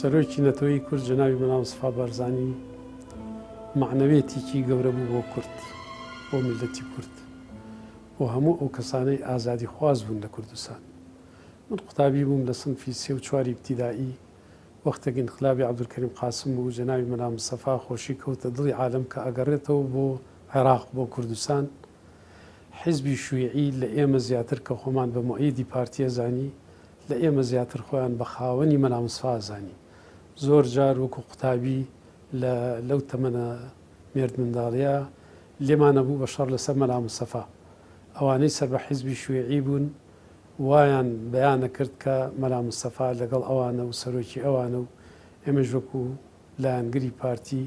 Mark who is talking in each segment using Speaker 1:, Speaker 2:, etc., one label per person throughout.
Speaker 1: سەرۆکی نەتەوەی کورد جەنابی مەلا مستەفا بارزانی معنەوێتێکی گەورە بوو بۆ کورد، بۆ میلەتی کورد، بۆ هەموو ئەو کەسانەی ئازادی خواز بوون لە کوردستان. من قوتابی بووم لە سنفی 3 و 4 ابتیدایی، وەختێک انقلابی عەبدولکەریم قاسم بوو، جەنابی مەلا مستەفا خۆشی کەوتە دڵی عالەم کە ئەگەڕێتەوە بۆ عێراق، بۆ کوردستان. حیزبی شوێعی لە ئێمە زیاتر کە خۆمان بە مؤیدی پارتیە زانی، لە ئێمە زیاتر خۆیان بە خاوەنی مەلا مستەفا زانی. زۆر جار وەکو قوتابی لەو تەمەنە مێرد منداڵیە لێمانە بوو بە شەڕ لەسەر مەلا مستەفا. ئەوانەی سەر بە حیزبی شوێعی بوون وایان بەیانە کرد کە مەلا مستەفا لەگەڵ ئەوانە و سەرۆکی ئەوانە و ئێمەش وەکو لایەنگری پارتی،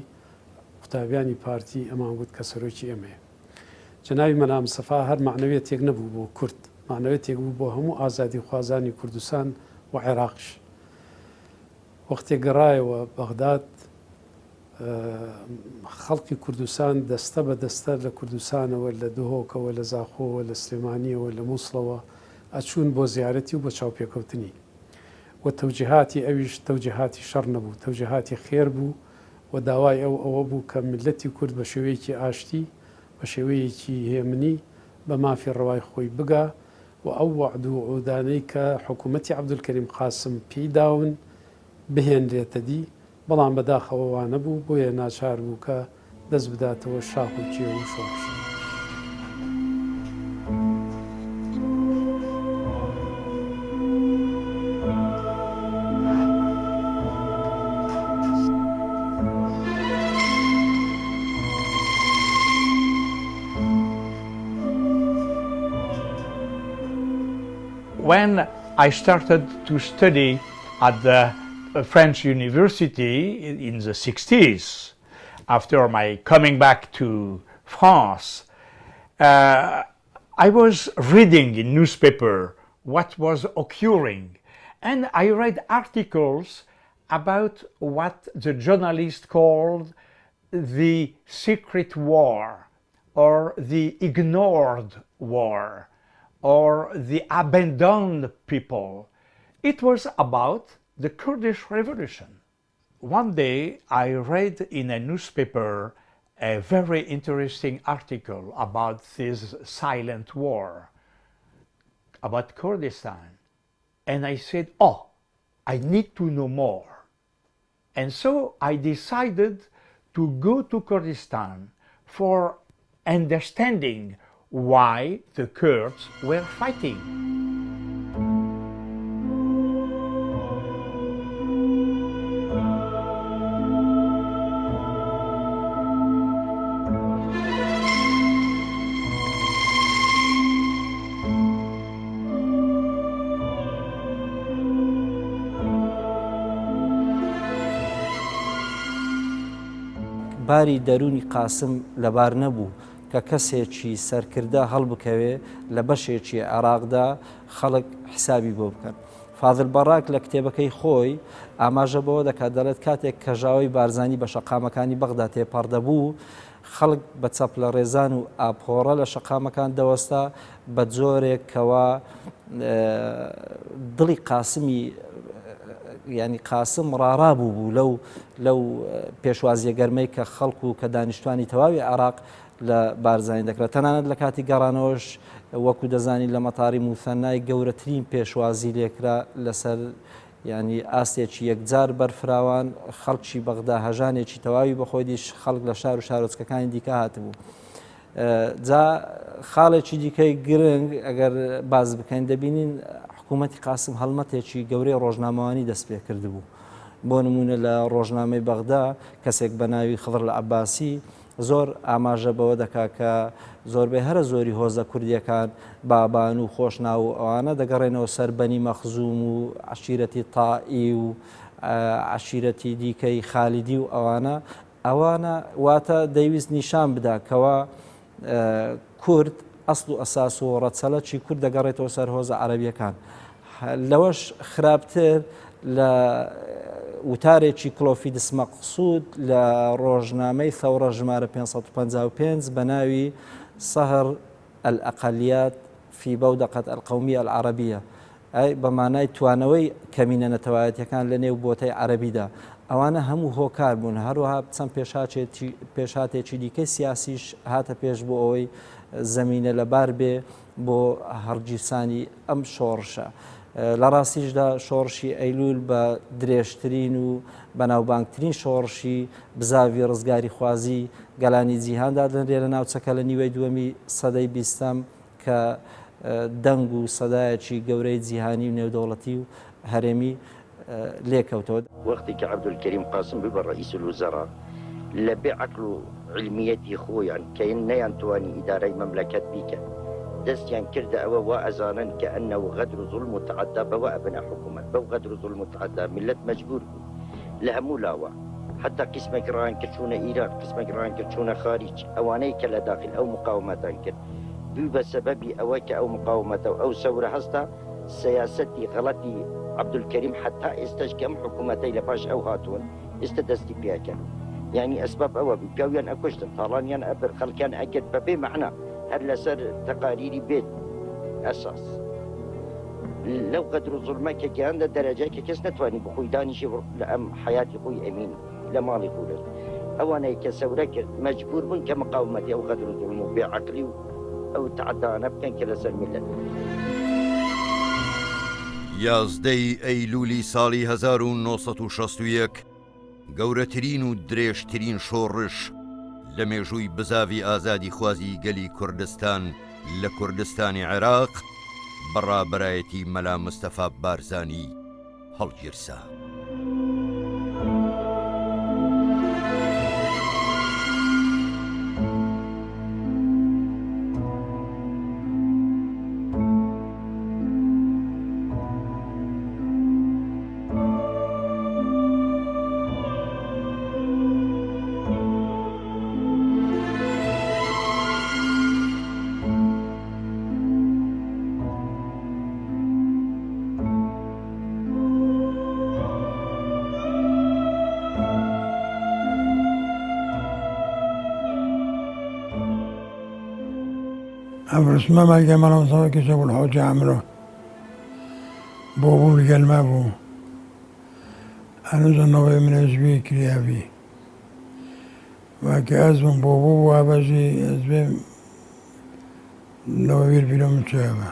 Speaker 1: قوتابیانی پارتی ئەمان گوت کە سەرۆکی ئێمەیە. جەنابی مەلا مستەفا هەر معنەوێتێک نەبوو بۆ کورد، معنەوێتێک بوو بۆ هەموو ئازادی خوازانی کوردستان و عێراقش. وەختێک گەڕایەوە بەغداد، خەڵکی کوردستان دەستە بە دەستە لە کوردستانەوە، لە دهۆکەوە، لە زاخۆوە، لە سلێمانیەوە، لە مووسڵەوە ئەچوون بۆ زیارەتی و بە چاوپێکەوتنی. و تەوجیهاتی ئەویش تەوجیهاتی شەڕ نەبوو، تەوجیهاتی خێر بوو و داوای ئەوە بوو کە میلەتی کورد بە شێوەیەکی ئاشتی، بە شێوەیەکی هێمنی بە مافی ڕەوای خۆی بگا و ئەو وەعد و عودانەی کە حکوومەتی عەبدولکەریم قاسم پێی داون بهێنرێتە دی، بەڵام بەداخەوە وانە بوو، بۆیە ناچار بوو کە دەست بداتەوە شاخ و کێو و شۆڕش.
Speaker 2: When I started to study at the French University in the 60s, after my coming back to France, I was reading in newspaper what was occurring, and I read articles about what the journalist called the secret war, or the ignored war, or the abandoned people. It was about the Kurdish revolution. One day I read in a newspaper a very interesting article about this silent war, about Kurdistan. And I said, oh, I need to know more. And so I decided to go to Kurdistan for understanding why the Kurds were fighting.
Speaker 3: باری دەرونی قاسم لەبار نەبوو کە کەسێکی سەرکردە هەڵبکەوێ لە بەشێکی عێراقدا خەڵک حسابی بۆ بکەن. فاضل بەڕاک لە کتێبەکەی خۆی ئاماژە بەوە دەکات، دەڵێت کاتێک کە ژاوەی بارزانی بە شەقامەکانی بەغدا تێپەڕدەبوو، خەڵک بە چەپ لە ڕێزان و ئاپۆڕە لە شەقامەکان دەوەستا بە جۆرێک کەوا دڵی قاسمی ینی قاسم ڕارابوو بوو لەو پێشوازیە گەرمەی کە خەڵک و کە دانیشتوانی تەواوی عێراق لە بارزانی دەکرێت. تەنانەت لە کاتی گەڕانەوەش وەکو دەزانی لە مەتاری موسەنای گەورەترین پێشوازی لێکرا لەسەر ینی ئاستێکی یەکجار بەرفراوان، خەڵکی بەغدا هەژانێکی تەواوی بەخۆی دیش خەڵک لە شار و شارۆچکەکانی دیکە هاتبوو. جا خاڵێکی دیکەی گرنگ ئەگەر باز بکەین دەبینین حکوومەتی قاسم هەڵمەتێکی گەورەی ڕۆژنامەوانی دەست پێ کردبوو. بۆ نمونە لە ڕۆژنامەی بەغدا کەسێک بە ناوی خضر العەباسی زۆر ئاماژە بەوە دەکا کە زۆربەی هەرە زۆری هۆزە کوردیەکان بابان و خۆشناو و ئەوانە دەگەڕێنەوە سەر بەنی مەخزوم و عەشیرەتی تائی و عەشیرەتی دیکەی خالیدی و ئەوانە واتە دەیویست نیشان بدا کەوا کورد ئەسڵ و ئەساس و ڕەچەلەکی کورد دەگەڕێتەوە سەر هۆزە عەرەبیەکان. لەوەش خراپتر لە وتارێکی کلۆفیدس مەقسوود لە ڕۆژنامەی ثەورە ژمارە 555 بە ناوی سەهر الأقلیات في بودقة القومية العربية ئەی بەمانای توانەوەی کەمینە نەتەوایەتیەکان لە نێو بۆتەی عەرەبیدا ئەوانە هەموو هۆکار بوون هەروەها چەند پێشاتێکی دیکەی سیاسیش هاتە پێش بۆ ئەوەی زەمینە لەبار بێ بۆ هەڵگیرسانی ئەم شۆڕشە. لە ڕاستیشدا شۆڕشی ئەیلول بە درێژترین و بەناوبانگترین شۆڕشی بزاوی ڕزگاری خوازی گەلانی جیهاندا دەنرێنە ناوچەکە لە نیوەی دووەمی سەدەی بیستەم کە دەنگ و سەدایەکی گەورەی جیهانی و نێودەوڵەتی و هەرێمی لێکەوتەوە.
Speaker 4: وەختی کە عەبدولکەریم قاسم ببە ڕئیس الوزەرا لە بێ عەقل و علمیەتی خۆیان کە نەیانتوانی ئیدارەی مەملەکەت بیکەن دەستیان کردە ئەوە وا ئەزانن کە ئەنەو غەدر و زوڵم و تەعەدا بەوە ئەبنە حکوومەت بەو غەدر و زوڵم و تەعەدا میلەت مەجبور بوو لە هەموو لاوە حتا قسمێک ڕایانکرد چوونە ئیران قسمێک ڕایانکرد چوونە خاریج ئەوانەی کە لە داخل ئەو مقاومەتان کرد بوو بە سەبەبی ئەوە کە ئەو مقاومەتە و ئەو سەورە هەستا سیاسەتی غەڵەتی عەبدولکەریم حتا ئێستاش کە ئەم حکوومەتەی لە پاش ئەو هاتوون ئێستا دەستی پێکەن یعنی ئەسباب ئەوە بوو پیاویان ئەکوشتن تاڵانیان ئەبر خەڵکیان ئەکرد بەبێ مەعنا هەر لەسەر تەقاریری بێت ئەساس لەو قەدر و زوڵمە کە گەیاندە دەرەجای کە کەس نەتوانی بخۆی دانیشی لە ئەم حیاتی خۆی ئەمین لە ماڵی خۆرت ئەوانەی کە سەورە کرد مەجبور بوون کە مقاومەتی ئەو قەدر و زوڵم و بێعەقلی و ئەو تەعەدانە بکەن کە لەسەر میلەت.
Speaker 5: یازدەی ئەیلولی ساڵی 1961 گەورەترین و درێژترین شۆڕش لە مێژووی بزاوی ئازادی خوازی گەلی کوردستان لە کوردستانی عێراق بەڕابەرایەتی مەلا مستەفا بارزانی هەڵگیرسا.
Speaker 6: ابرسما مگه منم سوا که شبول حاج عمرو بابول گلمه بو هنوز نوی من ازوی کریابی و که از من بابو و عبازی از بیم نوی بیرم چه با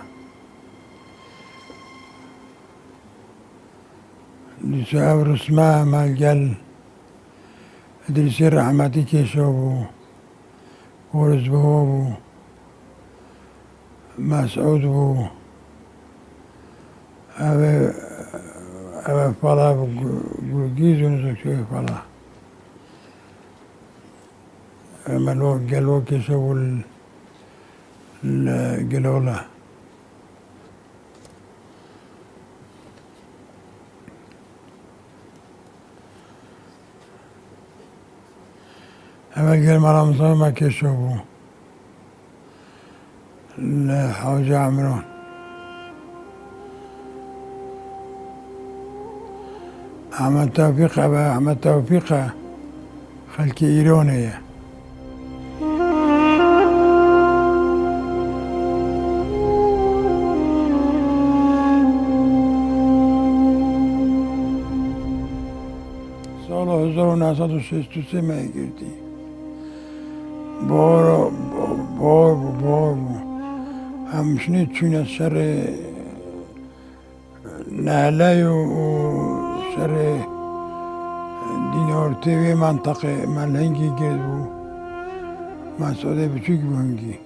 Speaker 6: دیسه ابرسما مگل ادریسی رحمتی کشو بو ورز بو مسعود بو اوه فلا گلگیز و نزاکشوی فلا ملو گلو کشو الگلوله اوه گل مرامزان ما کشو بو لحاج عمران احمد توفیق خلق ایرانیه سال 1963 میگردی بار همشنی چون سر نهله و سر دینارتی و منطقه ملنگی گرد بو مسعود بچوک بونگی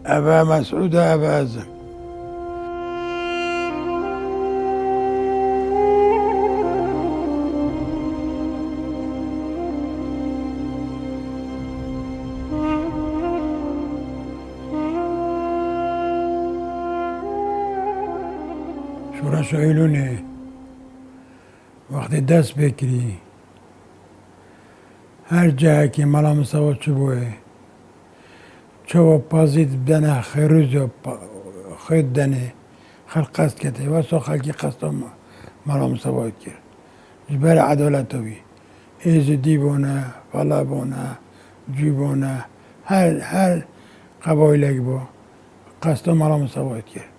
Speaker 6: ابا مسعود ابا ازم شورش ایلونه وقتی دست بکری هر جایی که ملا مصطفی چو بوه چو پازید بدنه خیروز یا خید دنه خلق قصد کده و سو خلقی قصد ملا مصطفی کرد جبر عدالتوی ایز دیبونه فلا بونه جیبونه هر قبایلک با قصد ملا مصطفی کرد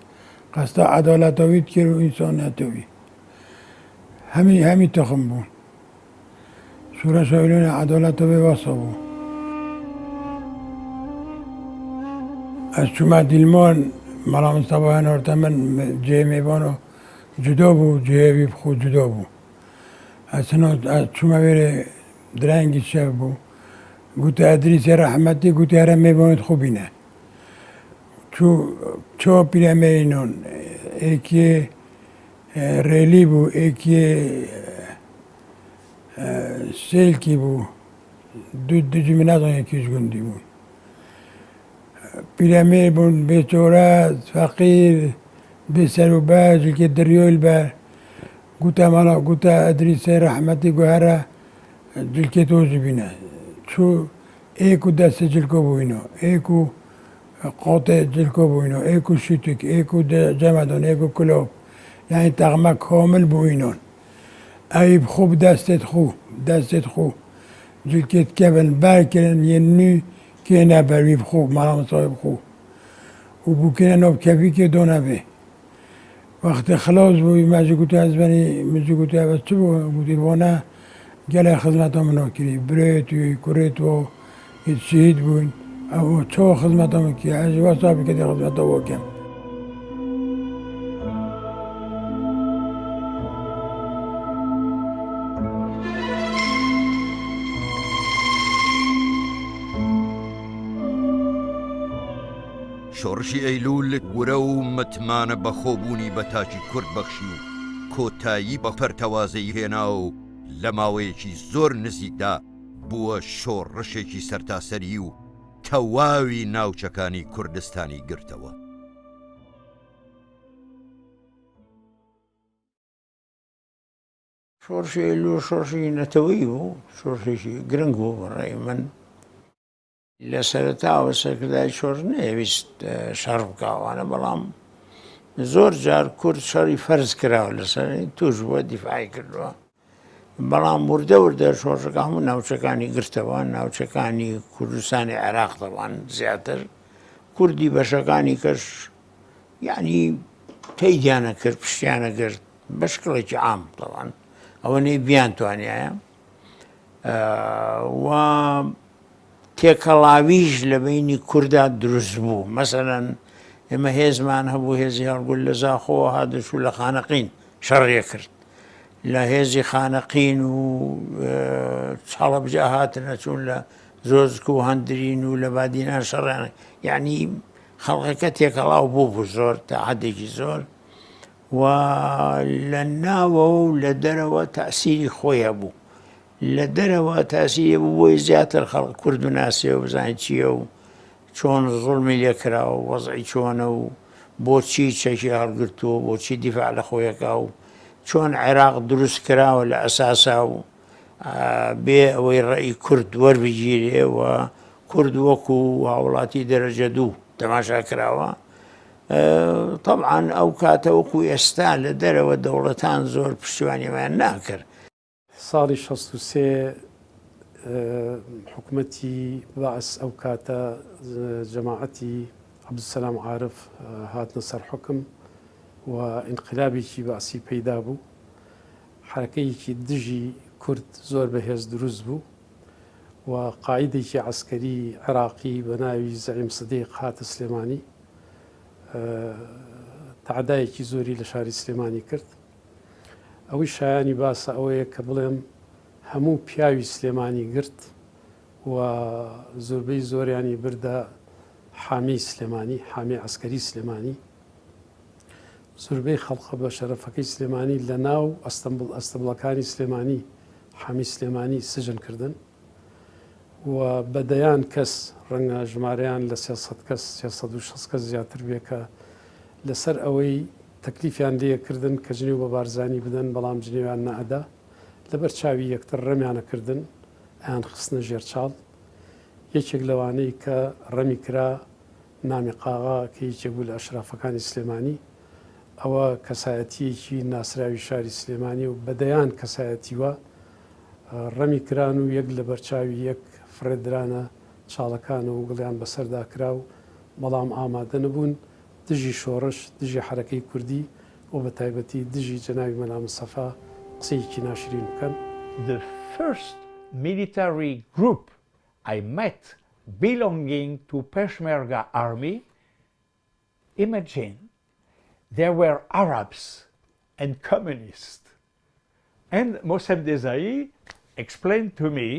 Speaker 6: قەستا عەداڵەتەویت کرد و ئینسانیەتەوی هەمی تەخم بوون سوورە شەویلۆنە عەداڵەتەوی وەسە بوو ئەس چوومە دیلمان مەلا مستەفا هێنۆرتە من جێ میوانە جودا بوو جێوی بخۆ جودا بوو چوومە وێرێ درەنگی شەو بوو گوتە ئەدریسی ڕەحمەتی گوتی هەرە میوانت خوبینە چۆ پیرەمێرینۆن ئێکێ ڕێلی بوو ئێکێ سێلکی بوو دوجی من نازانم یەکیش گوندی بوو پیرەمێر بوون بێچۆرە فەقیر بێسەر و بە جلکێ دەریۆیل بە گوتە مەڵا گوتە ئەدریسێ ڕەحمەتی گو هەرە جلکێ تۆژی بینە چوو ئێک و دەستە جلکۆ بووینەوە ئێک و قۆتێ جلکۆ بووینەوە ئێک و شیتێک ئێک و جەمەدۆن ئێک و کلۆپ یعنی تەغمە کۆمل بووینۆن ئەی بخۆ دەستێت خۆ جلکێت کەبن بارکردن یەنی کێنە بەروی بخۆ مەڵا مستەفای بخۆ و بووکێنە نۆبکەفی کێ دۆ نەبێ وەختێ خلاص بووی ماجی گوتی ئەزبەنی مجی گوتی ئەوە چ بوو گوتی بۆنە گەلێ خزمەتە منۆ کردی برێتوی کوڕێتەوە هیچ شهید بووین ئەوە چۆ خزمەتەمە کرد ئەژی وەسابی کردی خزمەتەوە وەکەم
Speaker 5: شۆڕشی ئەیلول ورە و متمانە بەخۆبوونی بە تاجی کورد بەخشی و کۆتایی بە پەرتەوازەی هێنا و لە ماوەیەکی زۆر نزیکدا بووە شۆڕشێکی سەرتاسەری و تەواوی ناوچەکانی کوردستانی گرتەوە.
Speaker 7: شۆڕشی ئەیلوول شۆڕشی نەتەوەیی بوو شۆڕشێکی گرنگ بوو بەڕێی من لە سەرەتاوە سەرکردای شۆڕش نەیەویست شەڕ بکاوانە بەڵام زۆر جار کورد شەڕی فەرز کراوە لەسەر توش بووە دیفاعی کردووە بەڵام وردە وردە شۆڕشەکە هەموو ناوچەکانی گرتەوە ناوچەکانی کوردستانی عێراق دەوان زیاتر کوردی بەشەکانی کەش یعنی تەیدیانە کرد پشتیانە گرت بەشکڵێکی عام دەوان ئەوە نەی بیان توانایە و تێکەڵاویش لە بینی کووردا دروست بوو مەسەلەن ئێمە هێزمان هەبوو هێزی هەڵگول لە زاخۆوە هادوچوو لە خانەقین شەڕێ کرد لە هێزی خانەقین و چاڵەبجا هاتنە چوون لە زۆزک و هەندرین و لە بادینان شەڕیان یعنی خەڵقەکە تێکەڵاو بوو زۆر تا حەدێکی زۆر و لە ناوە و لە دەرەوە تەئسیری خۆیە بوو لە دەرەوە تاسیری بوو بۆی زیاتر خەڵک کورد و ناسێ و بزانین چییە و چۆن زوڵمی لێکراوە وەزعی چۆنە و بۆچی چەکی هەڵگرتووە بۆچی دیفاع لە خۆیەکە و چۆن عێراق دروست کراوە لە ئەساسا و بێ ئەوەی ڕێی کورد وەربگیرێ و کورد وەکو هاوڵاتی دەرەجە دوو تەماشا کراوە طبعاً ئەو کاتە وەکو ئێستا لە دەرەوە دەوڵەتان زۆر پشتیوانیەوەیان ناکرد
Speaker 1: ساڵی 63 حکوومەتی باعث ئەو کاتە جەماعەتی عەبدولسەلام عارف هاتنە سەر حکم و ئینقلابێکی باسی پەیدا بوو حرەکەیەکی دژی کورد زۆر بەهێز دروست بوو و قاعیدێکی عەسکەری عێراقی بە ناوی زەعیم سدیق هاتە سلێمانی تعدایەکی زۆری لە شاری سلێمانی کرد ئەوەی شایانی باسە ئەوەیە کە بڵێم هەموو پیاوی سلێمانی گرت و زۆربەی زۆریانی بردە حامی سلێمانی حامی عەسکەری سلێمانی زۆربەی خەڵقە بە شەرەفەکەی سلێمانی لە ناو ئەستەبڵەکانی سلێمانی حامی سلێمانی سجن کردن و بەدەیان کەس ڕەنگە ژمارەیان لە 300 کەس 360 کەس زیاتر بێ کە لەسەر ئەوەی تەکلیفیان لێکردن کە جنێو بە بارزانی بدەن بەڵام جنێویان نەئەدا لەبەر چاوی یەکتر ڕەمیانەکردن ئەیان خستنە ژێر چاڵ یەکێک لەوانەی کە ڕەمی کرا نامی قاغا کە یەکێک بوو لە ئەشرافەکانی سلێمانی ئەوە کەسایەتیەکی ناسراوی شاری سلێمانی و بەدەیان کەسایەتیوە ڕەمی کران و یەک لە بەرچاوی یەک فرێدرانە چاڵەکان و گڵیان بەسەردا کرا و بەڵام ئامادە نەبوون دژی شۆڕش دژی حرەکەی کوردی و بە تایبەتی دژی جەناوی مەلا مستەفا قسەیەکی ناشرین بکەن.
Speaker 2: The first military group I met belonging to Peshmerga army, imagine, there were Arabs and communists. And Mossem Desai explained to me,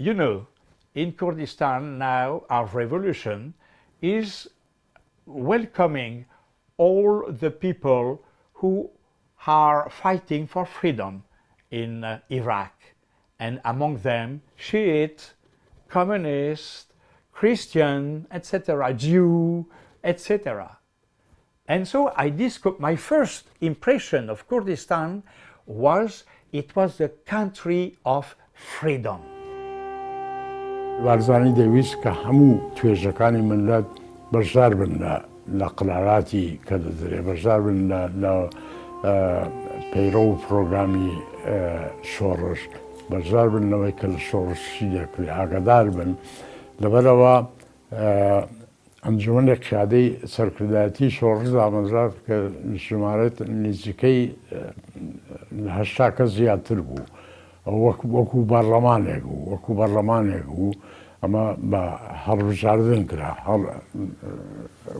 Speaker 2: you know, in Kurdistan now our revolution is welcoming all the people who are fighting for freedom in Iraq, and among them Shiite, communist, Christian, etc., Jew, etc. And so my first impression of Kurdistan was it was the country of freedom.
Speaker 7: بارزانی دەویست کە هەموو توێژەکانی ملت بەشدار بن لە قراراتی کە دەدرێ، بەشدار بن لە پەیڕۆ و پرۆگرامی شۆڕش، بەشدار بن لەوەی کە لە شۆڕشی دەکرێت، ئاگادار بن. لەبەرەوە ئەنجومەنی قیادەی سەرکردایەتی شۆڕش دامەزرا کە ژمارەت نزیکەی 80 کەس زیاتر بوو، وەکو بەرلەمانێک بوو. ئەمە بە هەڵبژاردن کرا،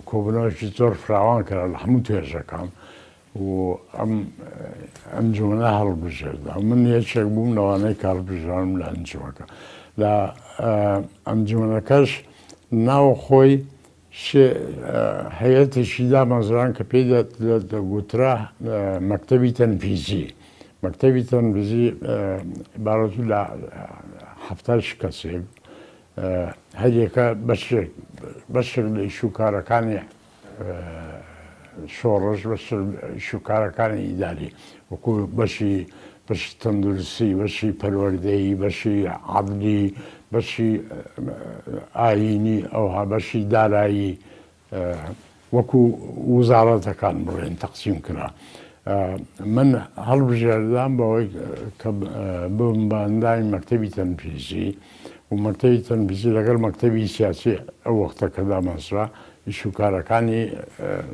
Speaker 7: کۆبنەوەکی زۆر فراوان کرا لە هەموو توێژەکان و ئەم ئەنجومەنە هەڵبژێردا. من یەکێک بووم لەوانەی کە هەڵبژاردم لە ئەنجومەکە. لە ئەنجومەنەکەش ناو خۆی هەیەتێکی دامەزران کە پێی دەگوترا مەکتەبی تەنفیزی. مەکتەبی تەنفیزی عیبارەت لە 70 کەسێک، هەریەکە بەشێک لە ئیشوکارەکانی شۆڕش، ئیشوکارەکانی ئیداری، وەکو بەشی تەندروستی، بەشی پەروەردەیی، بەشی عەدلی، بەشی ئایینی، ئەوها بەشی دارایی، وەکو وزارەتەکان بڵێن تەقسیم کرا. من هەڵبژێردام بەوەی کە بم بە ئەندامی مەکتەبی تەنفیزی و مەکتەبی تەنفیزی لەگەڵ مەکتەبی سیاسی ئەو وەختەکە دامەزرا ئیشوکارەکانی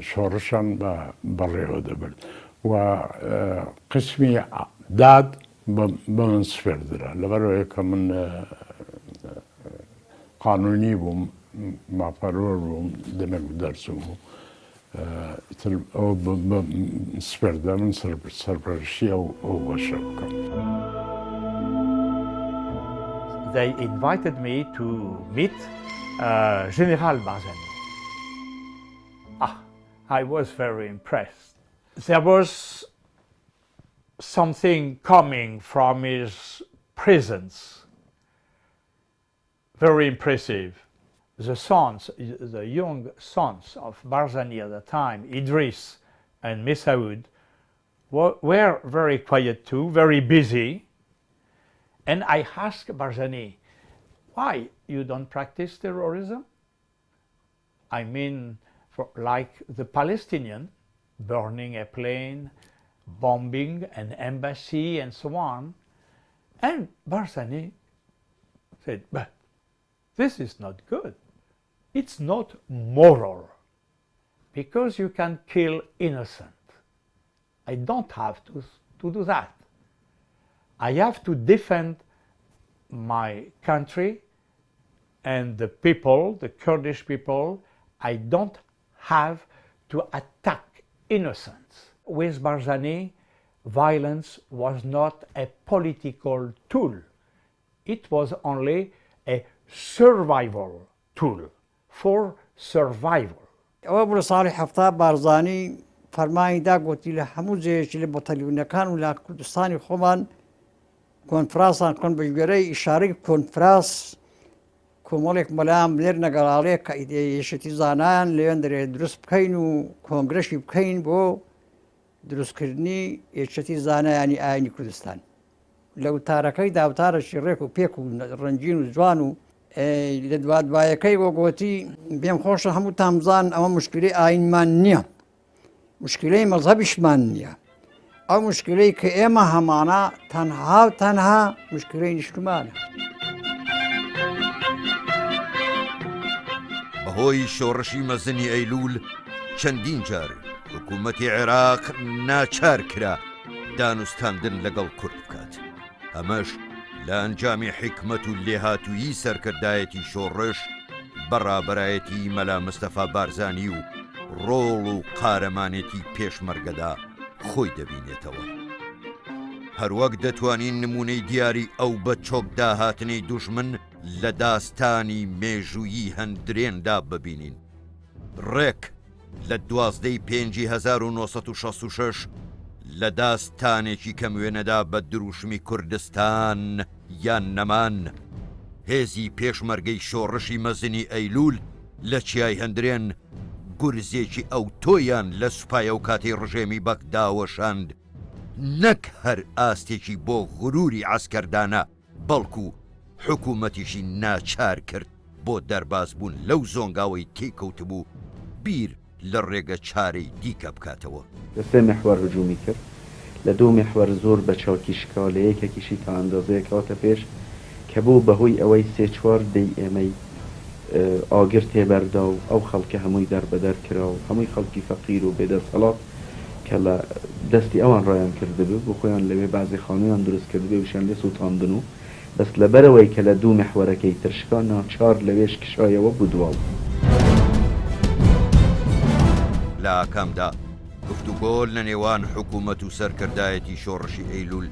Speaker 7: شۆڕشان بەڕێوە دەبرد و قسمی داد بە من سپێردرا. لەبەرەوەی کە من قانونی بووم، ماپەرۆر بووم، دەمێک دەرچووم و ئەو سپێردا من سەرپەرشتی ئەو بەشە بکەم.
Speaker 2: They invited me to meet General Barzani. I was very impressed. There was something coming from his presence, very impressive. The young sons of Barzani at the time, Idris and Messaoud, were very quiet too, very busy. And I asked Barzani, why you don't practice terrorism? I mean, like the Palestinian, burning a plane, bombing an embassy, and so on. And Barzani said, but this is not good. It's not moral, because you can kill innocent. I don't have to do that. I have to defend my country and the people, the Kurdish people. I don't have to attack innocents. With Barzani, violence was not a political tool. It was only a survival tool for survival.
Speaker 8: أول صالح حفتاب بارزاني فرماني دا قوتي له همو زيش اللي بطليون كانوا لا كردستاني خمان كونفرانسان كون بجبري إشاري كونفراس كومولك ملام ليرنا قراريك كايدي يشتي زانان ليون دري دروس بكينو كونغرشي بكين بو دروس كردني يشتي زانا يعني آيني كردستان لو تاركي دا وتارا شريكو بيكو رنجينو زوانو لدواد بايكي وقوتي بيم خوش همو تامزان اما مشكلة آين مان نيا مشكلة مذهبش مان نيا او مشكلة كإما همانا تنها مشكلة نشتمانا
Speaker 5: بەهۆی شۆڕشی مەزنی ئەیلول چەندین جار حکوومەتی عێراق ناچار کرا دانوستاندن لەگەڵ کورد بکات. ئەمەش لە ئەنجامی حکمت و لێهاتوویی سەرکردایەتی شۆڕش بەڕابەرایەتی مەلا مستەفا بارزانی و ڕۆڵ و قارەمانێتی پێشمەرگەدا خۆی دەبینێتەوە. هەروەک دەتوانین نمونەی دیاری ئەو بە چۆکدا هاتنەی دوژمن لە داستانی مێژوویی هەندرێندا ببینین. ڕێک لە 12 پێنجی 1966 لە داستانێکی کەموێنەدا بە دروشمی کوردستان یان نەمان هێزی پێشمەرگەی شۆڕشی مەزنی ئەیلول لە چیای هەندرێن گورزێکی ئەو تۆیان لە سوپایە و کاتی ڕژێمی بەکداوەشاند نەک هەر ئاستێکی بۆ غروری عەسکەردانە بەڵکو حکوومەتیشی ناچار کرد بۆ دەرباز بوون لەو زۆنگاوەی تێکەوت بوو بیر لە ڕێگە چارەی دیکە بکاتەوە.
Speaker 9: لە سێ مێحوەر هجوومی کرد لە دوو مێحوەر زۆر بە چاوکی شکا لە یەکێکیشی تا ئەندازەیە کەواتە پێش کە بوو بەهۆی ئەوەی سێ چوار دەی ئێمەی ئاگر تێبەردا و ئەو خەڵکە هەمووی دەربەدەر کرا و هەمووی خەڵکی فەقیر و بێدەسەڵات کە لە دەستی ئەوان ڕایان کردبێ بۆ خۆیان لەوێ بازی خانوویان دروست کردبێ وشیان لێ سووتاندن و بەس لەبەرەوەی کە لە دوو مێحوەرەکەی ترشکا ناچار لەوێش کشایەوە بودواو.
Speaker 5: لە ئاکامدا گفتوگۆل لە نێوان حکوومەت و سەرکردایەتی شۆڕشی ئەیلول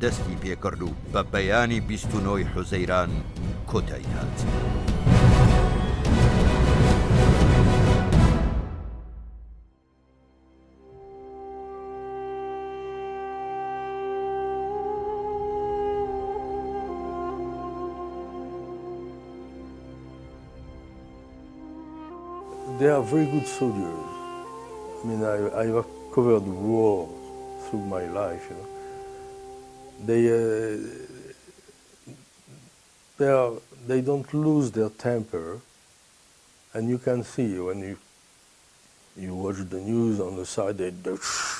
Speaker 5: دەستی پێکرد و بە بەیانی 29 حوزەیران کۆتایی هات.
Speaker 10: They are very good soldiers. I mean, I have covered war through my life. You know, they don't lose their temper, and you can see when you watch the news on the side they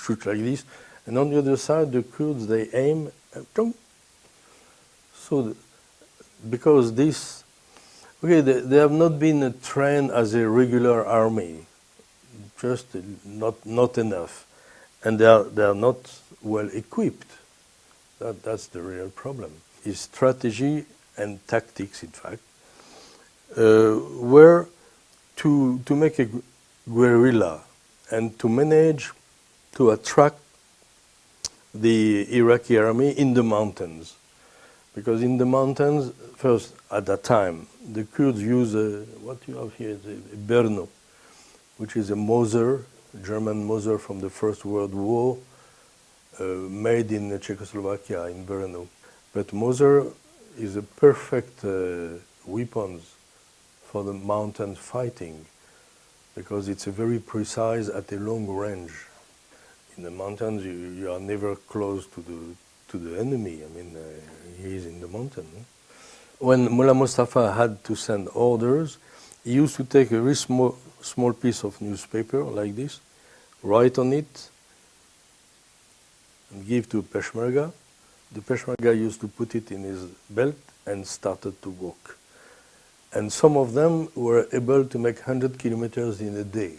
Speaker 10: shoot like this, and on the other side the Kurds they aim, and so because this. Okay, they have not been trained as a regular army, just not enough, and they are not well equipped. That's the real problem. Is strategy and tactics, in fact, were to make a guerrilla and to manage to attract the Iraqi army in the mountains. Because in the mountains, first at that time, the Kurds use what you have here is a Berno, which is a Moser, German Moser from the First World War, made in Czechoslovakia, in Brno. But Moser is a perfect weapon for the mountain fighting, because it's a very precise at a long range. In the mountains, you are never close to the enemy. I mean, he is in the mountain. When Mullah Mustafa had to send orders, he used to take a very small piece of newspaper like this, write on it, and give to Peshmerga. The Peshmerga used to put it in his belt and started to walk. And some of them were able to make 100 kilometers in a day,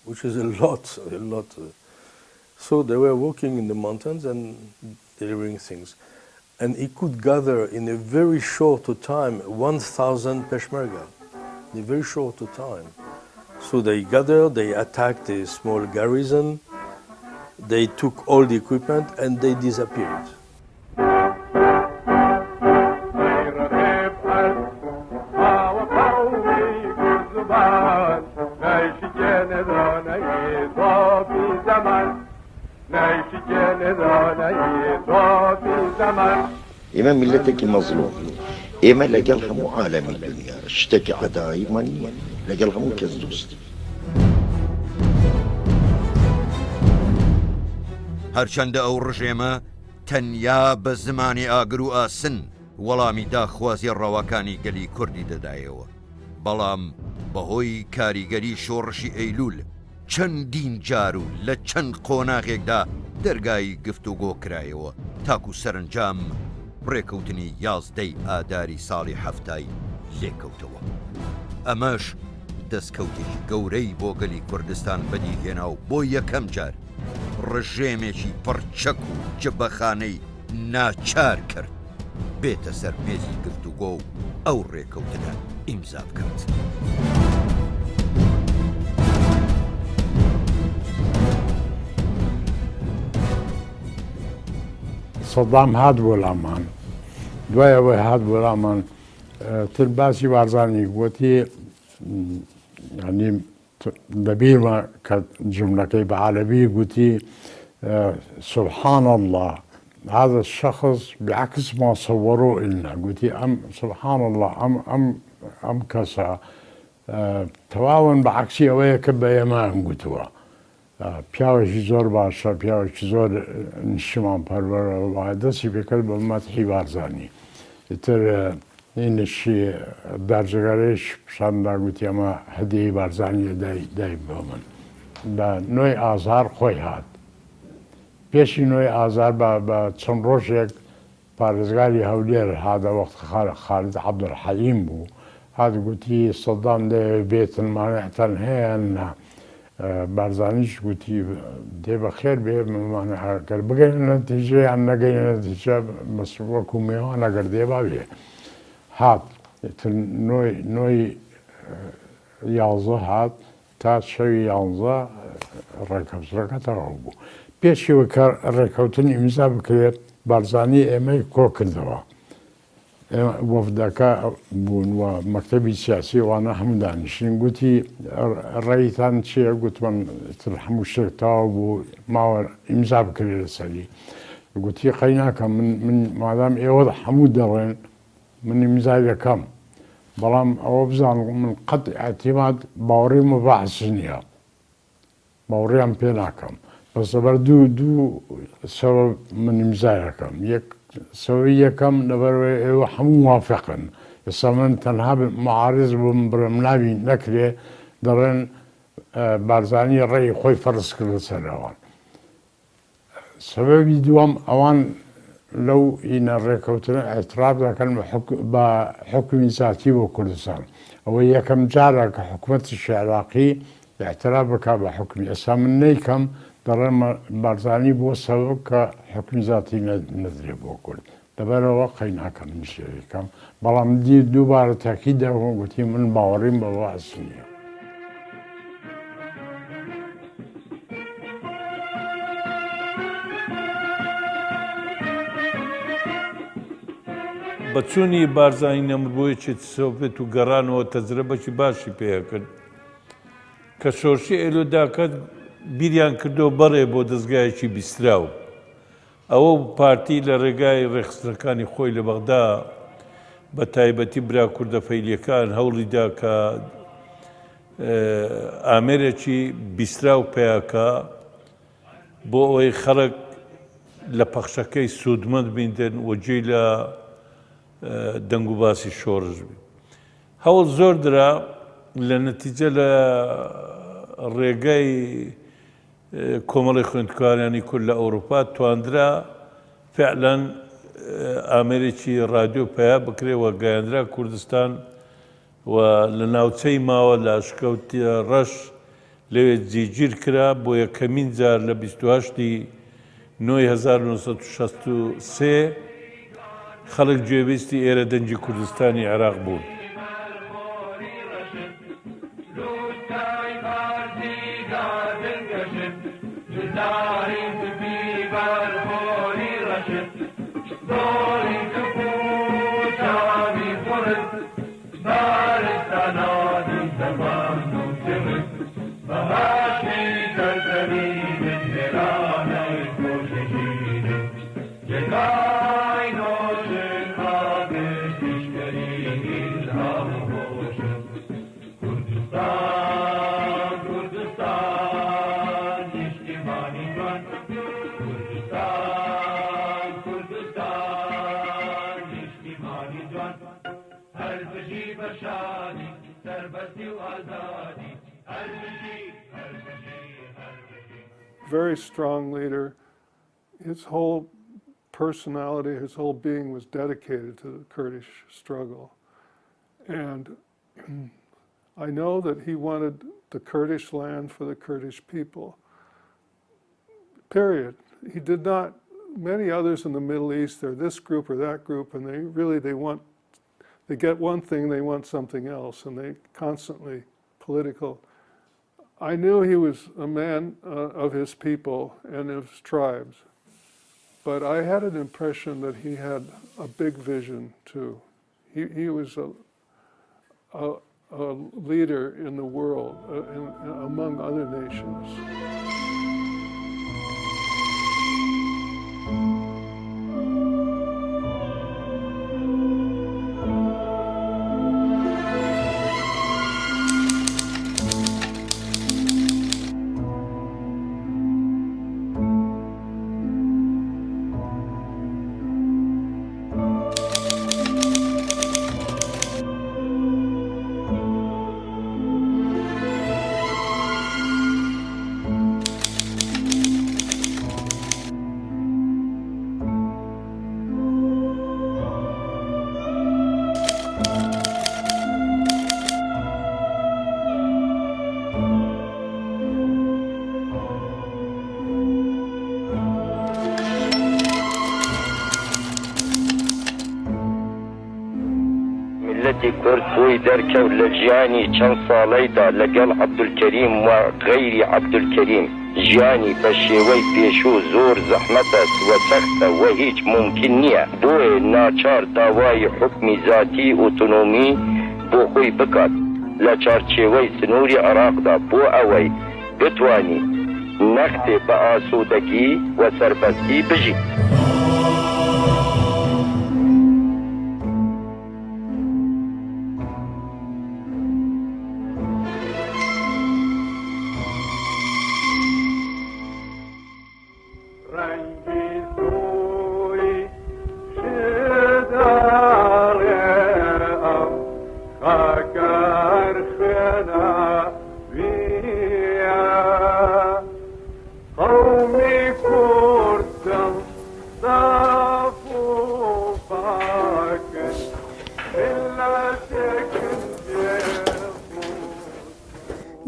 Speaker 10: which is a lot. So they were walking in the mountains and delivering things. And he could gather in a very short time 1,000 Peshmerga, in a very short time. So they gathered, they attacked a small garrison, they took all the equipment and they disappeared.
Speaker 4: ئێمە میلەتێکی مەزلوم ئێمە لەگەڵ هەموو عالەمی دنیا شتێکی عەداییمان نییە لەگەڵ هەموو کەس دۆستی.
Speaker 5: هەرچەندە ئەو ڕژێمە تەنیا بە زمانی ئاگر و ئاسن وەڵامی داخوازی ڕەوەکانی گەلی کوردی دەدایەوە، بەڵام بەهۆی کاریگەری شۆڕشی ئەیلول چەندین جار و لە چەند قۆناغێکدا دەرگای گفتوگۆ کرایەوە تاکو سەرنجام ڕێکەوتنی 11 ئاداری ساڵی هەفتای لێکەوتەوە. ئەمەش دەستکەوتێکی گەورەی بۆ گەلی کوردستان بەدیهێنا و بۆ یەکەم جار ڕژێمێکی پڕچەک و جبەخانەی ناچار کرد بێتە سەر مێزی گفتوگۆ و ئەو ڕێکەوتنە ئیمزا بکات.
Speaker 7: سەدام هات بۆ لامان دوای ئەوەی هات بۆ لامان تر باسی بارزانی گوتی ینی دەبیرمە کە جملەکەی بە عەرەبی گوتی سبحان الله هذا الشخص بعكس ما صوروه لنا قلتي سبحان الله ام كسا تواون بعكسي اويا كبا يمان قلتوا پیاوشی زۆر باشە پیاوشی زۆر نیشتمان پەروەرە دەستی پێکرد بە مەدحی بارزانی تر اینشی دەرجەگەرەیش پیشاندا گوتی ئەمە هەدیەی بارزانی دای بۆ من بە نوێی ئازار خۆی هات پێشی نوێی ئازار بە چەند ڕۆژێک پارێزگاری هەولێر هاتە وەخت خالد عەبدولحەلیم بوو هات گوتی سەدام دەیەوێت بێتن مانعتان هەیە نا بارزانیش گوتی دێ بە خێر بێ مانەکەر بگەین نەتیجە یان نەگەین نەتیجە وەکو میێوان ئەگەر دێ با بێ هات نۆی یازە هات تا شەوی یانزە ڕێکەوتنەکە تەواو بوو پێشەوە کە ڕێکەوتن ئیمزا بکرێت بارزانی ئێمەی کۆ کردەوە وەفدەکە بوون وە مەکتەبی سیاسی وانە هەموو دانیشتین گوتی ڕێیتان چییە گوتمان تر هەموو شتێک تەواو بوو ماوە ئیمزا بکرێت لەسەری گوتی قەی ناکەم من مادام ئێوە هەموو دەڕێن من ئیمزای دەکەم بەڵام ئەوە بزان من قەت ئەعتیماد باوەڕیم و بەحس نییە باوەڕیان پێ ناکەم بەس لەبەر دوو سەبەب من ئیمزای دەکەم سەوەی یەکەم لەبەرەوەی ئێوە هەموو موافقن ئێستا من تەنها معارض بووم برم ناوی نەکرێ دەڕێن بارزانی ڕێی خۆی فەرز کرد سەرەوان سەبەبی دووەم ئەوان لەو ئینە ڕێکەوتنە ئەتراف دەکەن بە حکومی ذاتی بۆ کوردستان ئەوە یەکەم جارە کە حکوومەتیشی عێراقی اعتراف بکات بە حکومی ئێستا من نەیکەم دەڕێن بارزانی بۆ سەبەب کە حکومی ذاتی نەدرێ بۆ کورد لەبەرەوە قەی ناکەم شێریکەم بەڵام دووبارە تاکید دەکەم گوتی من باوەڕیم بە بەحس نییە
Speaker 11: بەچوونی بارزانی نەمربوویەکی سۆڤێت و گەڕانەوە تەجربەی باشی پێکرد کە شۆرشی ئێلۆداکەت بیریان کردو بەڕێ بۆ دەستگایەکی بیستراو ئەوە پارتی لە ڕێگای ڕێخستەکانی خۆی لە بەغدا بە تایبەتی برا کوردە فەیلیەکان هەوڵیدا کە ئامێرێکی بیستراو پێیاکە بۆ ئەوەی خەڵک لە پەخشەکەی سوودمەند بیندن و جێی لە دەنگ و باسی شۆڕژ بی هەوڵ زۆر درا لە نەتیجە لە ڕێگای کۆمەڵی خوێندکارانی کورد لە ئەوروپا تواندرا فعلەن ئامێرێکی رادیۆ پیا بکرێەوە گەیاندرا کوردستان و لە ناوچەی ماوە لە ئاشکەوتی ڕەش لەوێ جێگیر کرا بۆ یەکەمین جار لە 28 نۆی 1963 خەڵک گوێبیستی ئێرە دەنجی کوردستانی عێراق بوون.
Speaker 12: Very strong leader. His whole personality, his whole being was dedicated to the Kurdish struggle. And I know that he wanted the Kurdish land for the Kurdish people. Period. He did not. Many others in the Middle East, they're this group or that group, and they get one thing, they want something else, and they constantly political. I knew he was a man of his people and his tribes, but I had an impression that he had a big vision too. He was a leader in the world, among other nations.
Speaker 4: ملتی کرد بوی درکەوت لە ژیانی چەند ساڵەیدا لەگەڵ عەبدولکەریم و غەیری عەبدولکەریم ژیانی بە شێوەی پێشوو زۆر زەحمەتە و سەختە و هیچ ممکن نییە بۆیە ناچار داوای حکمی ذاتی ئۆتۆنۆمی بۆ خۆی بکات لە چارچێوەی سنووری عێراقدا بۆ ئەوەی بتوانی نەختێ بە ئاسوودەگی و سەربەستی بژی.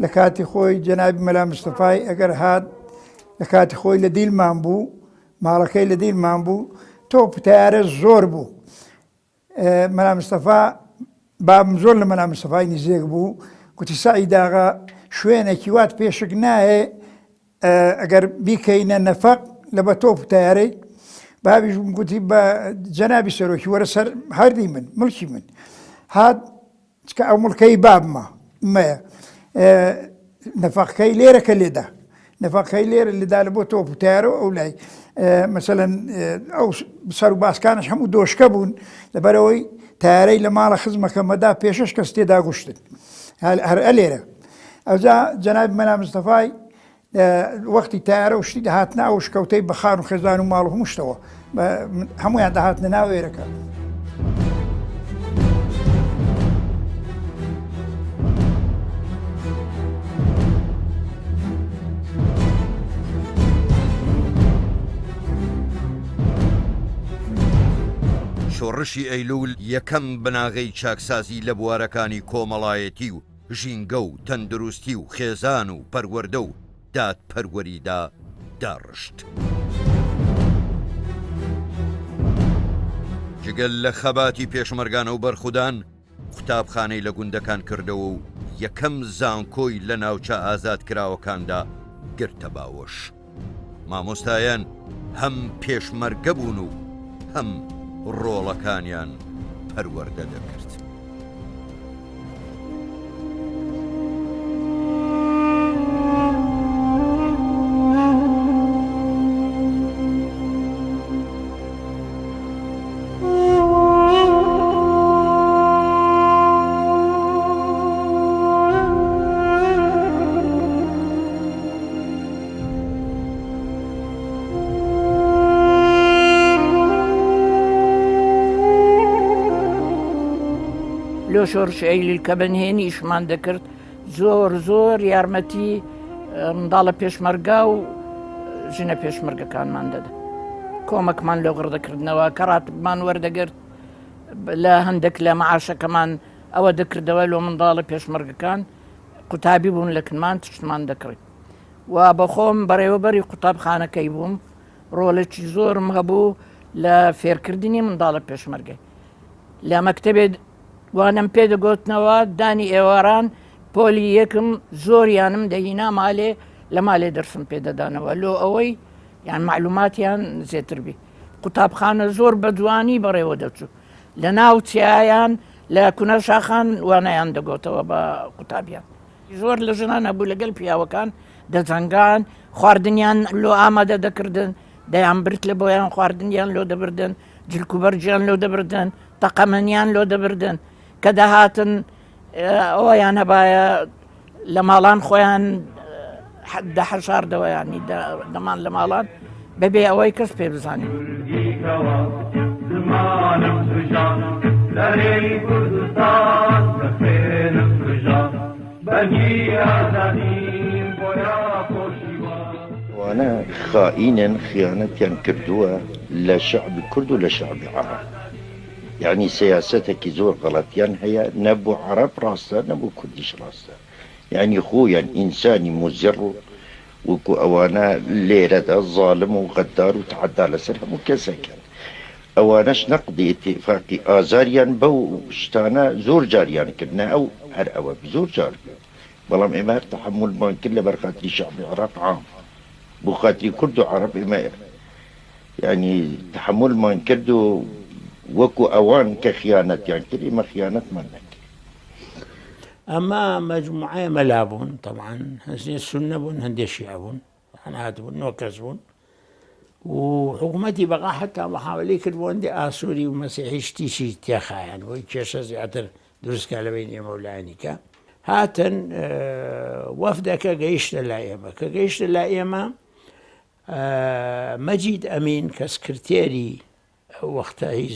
Speaker 6: لە کاتی خۆی جەنابی مەلا مستەفای ئەگەر هات لە کاتی خۆی لە دیلمان بوو ماڵەکەی لە دیلمان بوو تۆپ تیارە زۆر بوو. مەلا مستەفا بابم زۆر لە مەلا مستەفای نزیک بوو گوتی سعید ئاغا شوێنێکی وات پێشک نایێ ئەگەر بیکەینە نەفەق لە بە تۆپ تیارەی بابیش گوتی بە جەنابی سەرۆکی وەرە سەر هەردی من مڵکی من هات چکە ئەو مڵکەی بابمە مەیە نەفەقەکەی لێرەکە لێدا نەفەقەکەی لێرە لێدا لە بۆ تۆپ تیارەوە ئەو لای مەسەلەن ئەو سەر و باسکانش هەموو دۆشکە بوون لەبەرەوەی تیارەی لە ماڵە خزمەکەمەدا پێشش کەس تێدا گوشتن هەر ئەلێرە ئەوجا جەنابی مەلا مستەفای وەختی تیارە و شتی دەهاتنە ئەو شکەوتەی بە خار و خێزان و ماڵ و هەموو شتەوە هەمویان دەهاتنە ناو ئێرەکە.
Speaker 5: شۆڕشی ئەیلول یەکەم بناغەی چاکسازی لە بوارەکانی کۆمەڵایەتی و ژینگە و تەندروستی و خێزان و پەروەردە و دادپەروەریدا داڕشت. جگەل لە خەباتی پێشمەرگانە و بەرخودان قوتابخانەی لە گوندەکان کردەوە و یەکەم زانکۆی لە ناوچە ئازادکراوەکاندا گرتە باوەش. مامۆستایان هەم پێشمەرگە بوون و هەم ڕۆڵەکانیان پەروەردە دەکرد.
Speaker 13: لۆ شۆڕش ئەیلیل کە بەنهێنیشمان دەکرد زۆر یارمەتی منداڵە پێشمەرگا و ژنە پێشمەرگەکانمان دەدا کۆمەکمان لە غڕدەکردنەوە کە ڕاتبمان وەردەگرت لە هەندێک لە مەعاشەکەمان ئەوە دەکردەوە لۆ منداڵە پێشمەرگەکان قوتابی بوون لە کنمان تشتمان دەکڕێت و بەخۆم بەڕێوەبەری قوتابخانەکەی بووم ڕۆڵێکی زۆرم هەبوو لە فێرکردنی منداڵە پێشمەرگەی لە مەکتەبێت وانم پێ دەگوتنەوە دانی ئێواران پۆلی یەکم زۆریانم دەهینا مالێ لە مالێ دەرسم پێدەدانەوە لۆ ئەوەی یان معلوماتیان زێتر بی قوتابخانە زۆر بە جوانی بەڕێوە دەچوو لە ناو چیایان لە کونە شاخان وانەیان دەگۆتەوە بە قوتابیان زۆر لە ژنان هەبوو لەگەڵ پیاوەکان دەجەنگان خواردنیان لۆ ئامادە دەکردن دەیان برد لە بۆیان خواردنیان لۆ دەبردن جلکوبەرجیان لۆ دەبردن تەقەمەنیان لۆ دەبردن کە دەهاتن ئەویان هەبایە لە ماڵان خۆیان دەحەشاردەوە ینی دەمان لە ماڵان بەبێ ئەوەی کەس پێ بزانین
Speaker 4: وأنا خائنا خيانة كردوها لشعب كرد ولشعب عرب يعني سياستك زور غلطيان هي نبو عرب راسا نبو كردش راسا يعني خويا إنساني مزر وكو أوانا ليرة ظالم وغدار وتعدى على سرهم وكسكن أواناش نقضي اتفاقي آزاريان بو شتانا زور جاريان كدنا أو هر أوا بزور جار بلام إمار تحمل ما كل برخاتي شعب العراق عام بخاتي كردو عرب إمار يعني تحمل ما كردو وكو أوان كخيانة يعني كلمة خيانة منك
Speaker 7: أما مجموعة ملابون طبعا هذه السنة بون هندي الشيعة بون أنا بون نوكس بون وحكومتي بقى حتى محاولي كربون دي آسوري ومسيحي شتيشي تيخا يعني ويكيشا زيادر دروس كالبين يمولانيكا هاتن وفدك جيش اللايمة كجيش اللايمة مجيد أمين كسكرتيري وقتها هي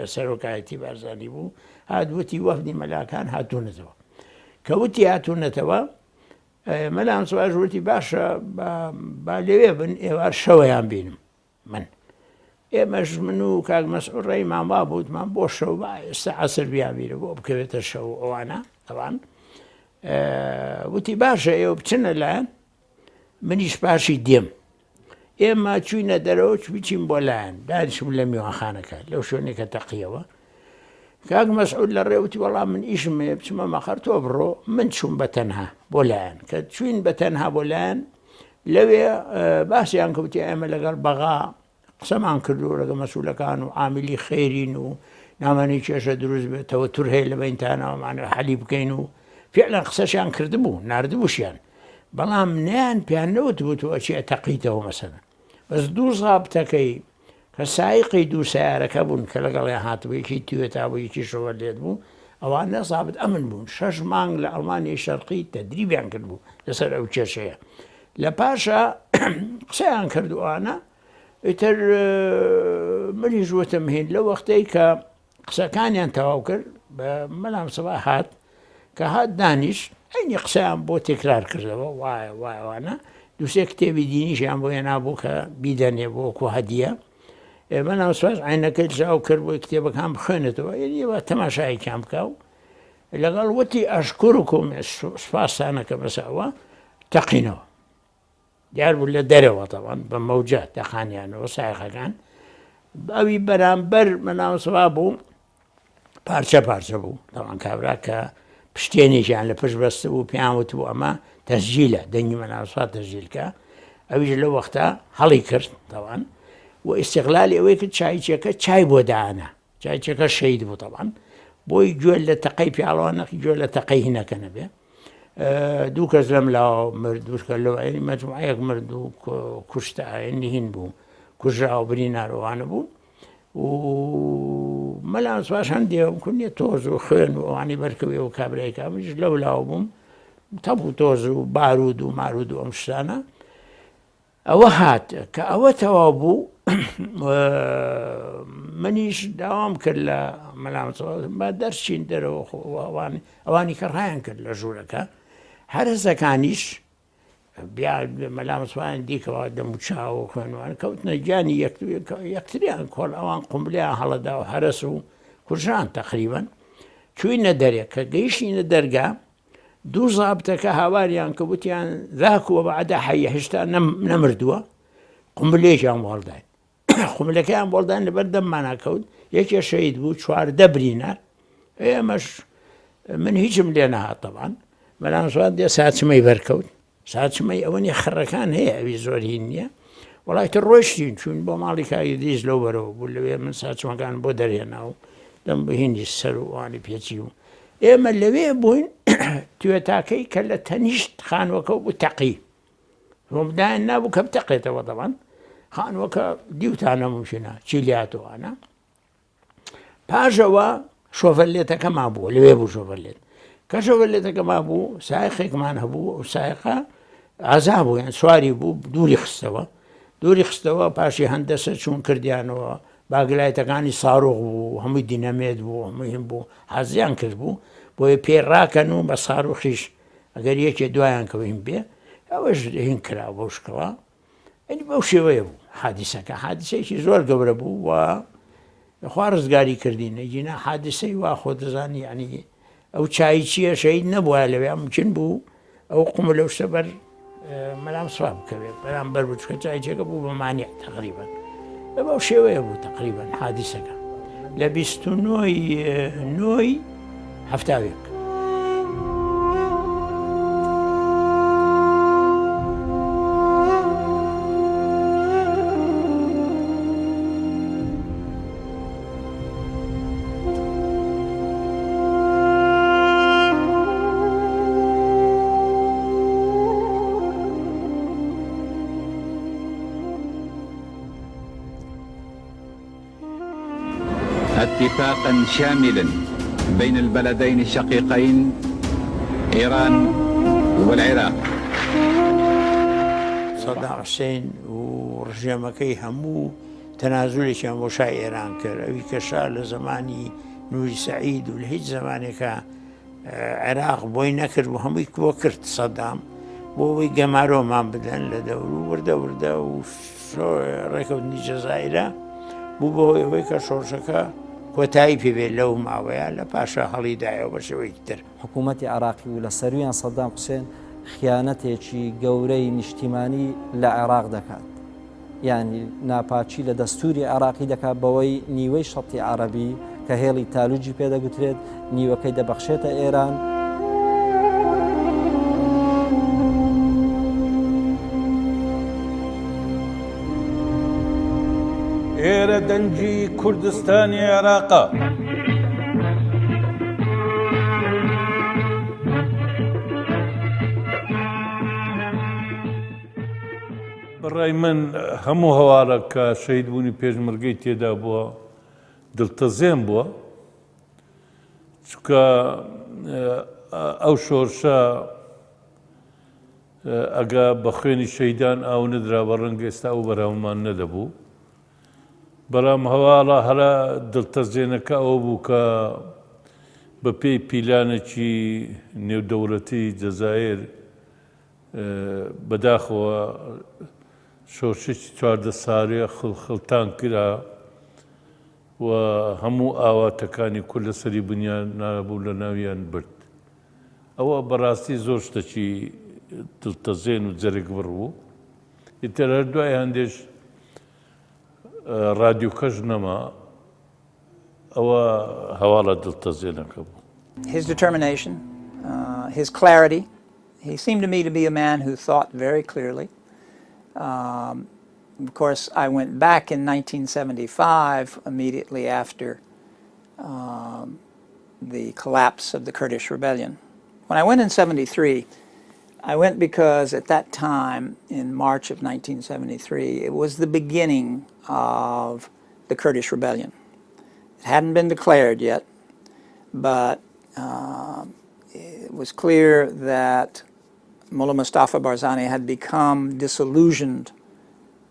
Speaker 7: سروكايتي بارزاني بو هاد وتي وفدي ملاكان هاتونتوا كوتي هاتونتوا ملام سواج وتي باشا باليوي بن إيوار شويان بينم من إيماش منو كاك مسؤول رأي ما بابود ما بوش شو باي استعصر بيا بينه بو بكبت الشو وانا طبعا وتي باشا إيو بتشنا الآن منيش باشي ديم إما تشوينا دروش بيتشين بولان دارش من لم يوخانك لو شوني كتقيوه كاك مسؤول للريوتي والله من إيش ما بسما ما خرتو برو من شون بتنها بولان كتشوين بتنها بولان لوي باسي عنكم تي أمل قال بغاء سمان كردو لقى مسؤول كانوا عاملي خيرين ونامني تشاش دروز توتر هي لبينتانا ومعنا حليب كينو فعلا قصاشان كردبو ناردبوشيان بلام نان بيانو تبوتو أشياء تقيته مثلا بس دو صابتكي كسائقي دو سيارة كبون كالقال هاتو يكي تويتا ويكي شواليت بو أو أنا صابت أمن بون شاش مانغ لألمانيا الشرقية تدريبي عن كردبو لسر أو تشاشيا لباشا قسيان كردو أنا إتر ملي جوة مهين لو وقتي قسا كان ينتواوكر بملام صباحات كهات دانيش أين قسيان بو تكرار كردو واي وانا دوسي كتابي دينيش عم بو ينابو كبيداني بو كو هدية من أصلاً عينك الجاو كربو كتابك هم بخونته يعني تماشاي كام كاو اللي قال وتي أشكركم سباس أنا كمساوى تقينوا جاربوا اللي دروا طبعا بموجات تقاني يعني وسائقة كان أبي برامبر من أصوابه بارشة بو طبعا كابراك بشتيني كان لبش بس بو بيعملوا أما تسجيله دني من أصوات تسجيل كا أبي لو وقتها هاليكر طبعا واستغلالي ويك شاي بودانا شاي شهيد بو طبعا بوي جول لتقي في علوانك جول لتقي هنا كان به دوك زلم لا مردوش كلو يعني مجموعة مردو كشتا يعني هنبو كجرا وبرينا روان بو وملا سواش عندي كني توز وخين وعني بركبي وكابريكا مش لو لاوبهم تبو توز وبارود ومارود ومشتانا أوهات كأوتوابو منيش دوام كلا ملام ما درشين درو أواني كرهان كلا جولك هرزا كانيش بيا ملام سوان ديك واد متشاو كان كوتنا جاني يكتريان كل أوان قنبلة هلا دا وحرسوا كرجان تقريبا چوینە دەرێ کە گەیشتینە دەرگا دوو زابتەکە هاواریان کە وتیان ذاکووە بەعدا حەیە هێشتا نەمردووە قمبلێکیان وەڵداین قمبلەکەیان وەڵدان لەبەر دەممان ناکەوت یەکێ شەید بوو 14 برینە ئێمەش من هیچم لێ نەهات طبعاً بەڵام سوات دێ ساچمەی بەرکەوت ساچمەی ئەوەنی خڕەکان هەیە ئەوی زۆر هین نییە وڵایتە ڕۆشتین چون بۆ ماڵی کاگی دیز لەو بەرەوە بوو لەوێ من ساچمەکان بۆ دەرهێنا و دەم بە هندی سەر و وانی پێچی و ئێمە لەوێ بووین توێتاکەی کە لە تەنیشت خانوەکە بوو تەقی ڕۆمدایان نابوو کە بتەقێتەوە دەبان خانوەکە دیوتانە ممشینە چیلیاتوانە پاشەوە شۆڤەلێتەکە مابووە لەوێ بوو شۆڤەلێت کە شۆڤەلێتەکە مابوو سایقێکمان هەبوو و سایقە ئازا بوو یان سواری بوو دووری خستەوە پاشی هەندەسە چوون کردیانەوە باگلایەتەکانی ساڕۆغ بوو هەمووی دینەمێت بوو هەموویم بوو حەزیان کرد بوو بۆیە پێڕاکەن و بە ساڕۆخیش ئەگەر یەکێ دوایان کەوەیم بێ ئەوەش هین کرا بۆ شکەوە ئەنی بەو شێوەیە بوو حادیسەکە حادیسەیەکی زۆر گەورە بوو و خوا ڕزگاری کردینە جینا حادیسەی وا خۆ دەزانی ینی ئەو چای چییە شەید نەبووە لەوێ ممکن بوو ئەو قوم لەو شتە بەر مەلام سواب بکەوێت بەرام بەر بچکە چایچێکە بوو بە مانیع تقریبا بەو شێوەیە بوو تقریبا حادیسەکە لە 29 هەفتاوێک
Speaker 14: اتفاقا شاملا بين البلدين الشقيقين إيران والعراق.
Speaker 7: صدام حسين ورژێمەکەی هەموو تەنازولێکیان بۆ شای ئێران کرد ئەوی کە شا لە زمانی نوری سەعید و لە هیچ زمانێکە عێراق بۆی نەکرد و هەمووی بۆ کرد سەدام بۆ ئەوەی گەمارۆمان بدەن لە دەور و وردە و ڕێکەوتنی جەزایرە بوو بۆ ئەوەی کە شۆڕشەکە کۆتایی پێبێت لەو ماوەیە لە پاشە هەڵیدایەوە بە شێوەیەکی تر
Speaker 3: حکوومەتی عراقی و لە سەرویان سەدام حوسێن خیانەتێکی گەورەی نیشتیمانی لە عێراق دەکات یعنی ناپاچی لە دەستوری عراقی دەکات بەوەی نیوەی شەڕتی عەرەبی کە هێڵی تالوجی پێدەگوترێت نیوەکەی دەبەخشێتە ئێران
Speaker 11: ئێرە دەنجی کوردستانی عێراقا بەڕای من هەموو هەوارە کە شەهیدبوونی پێشمەرگەی تێدا بووە دڵتەزێن بووە چونکە ئەو شۆرشە ئەگە بە خوێنی شەیدان ئاو نەدرا بە ڕەنگە ئێستا ئەو بەراومان نەدەبوو بەرام هەواڵە هەرا دڵتەزێنەکە ئەوە بوو کە بە پێی پیلانێکی نێودەوڵەتی جەزایر بەداخەوە شۆرشێکی 14 ساڵیە خڵتان کرا و هەموو ئاواتەکانی کورد لەسەری بنیان نابوو لە ناویان برد ئەوە بەڕاستی زۆر شتێکی دڵتەزێن و جەرگ بڕ بوو ئیتر هەر دوای هەندێش رادیۆکەش نەما ئەوە هەواڵە دڵتەزێنەکە بوو.
Speaker 15: His determination, his clarity. He seemed to me to be a man who thought very clearly. Of course, I went back in 1975, immediately after the collapse of the Kurdish rebellion. When I went in 73, I went because at that time, in March of 1973, it was the beginning of the Kurdish rebellion. It hadn't been declared yet, but it was clear that Mullah Mustafa Barzani had become disillusioned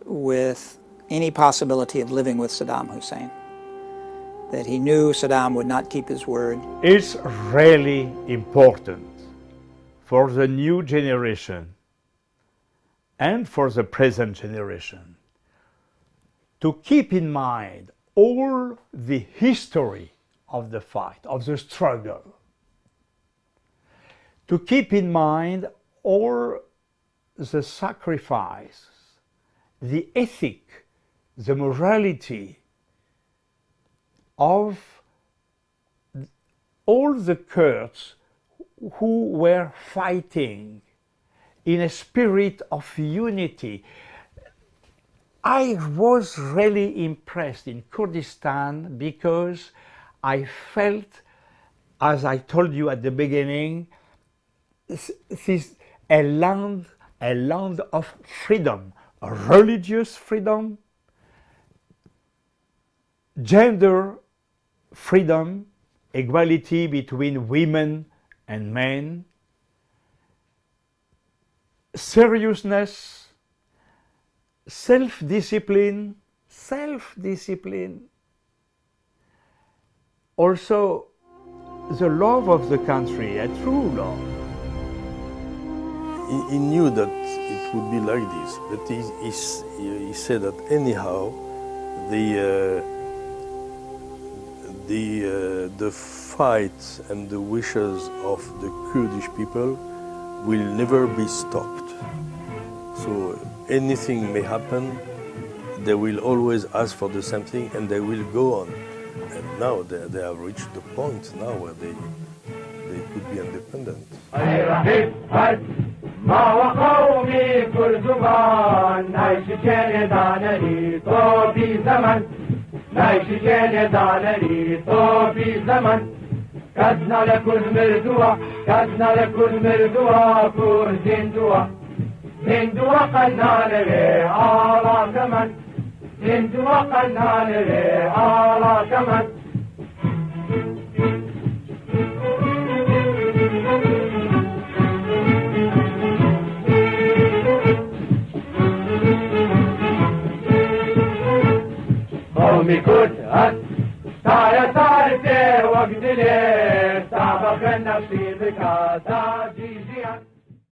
Speaker 15: with any possibility of living with Saddam Hussein, that he knew Saddam would not keep his word.
Speaker 2: It's really important for the new generation and for the present generation to keep in mind all the history of the fight, of the struggle. To keep in mind all the sacrifice, the ethic, the morality of all the Kurds who were fighting in a spirit of unity. I was really impressed in Kurdistan because I felt, as I told you at the beginning, this a land of freedom, religious freedom, gender freedom, equality between women and men, seriousness, self-discipline, also the love of the country, a true love.
Speaker 10: He knew that it would be like this, but he said that anyhow, the fight and the wishes of the Kurdish people will never be stopped. So anything may happen, they will always ask for the same thing and they will go on. And now they have reached the point now where they could be independent.
Speaker 16: ما وقومي كل زمان نعيش كان دانني طوبي زمن نعيش كان دانني طوبي زمن كدنا لكل مردوة كدنا لكل مردوة كور زندوة زندوة قلنا لغي آلا كمن زندوة قلنا لغي آلا كمن قومي كنت تعالى تعالى وقت ليه تعبك النفسي بك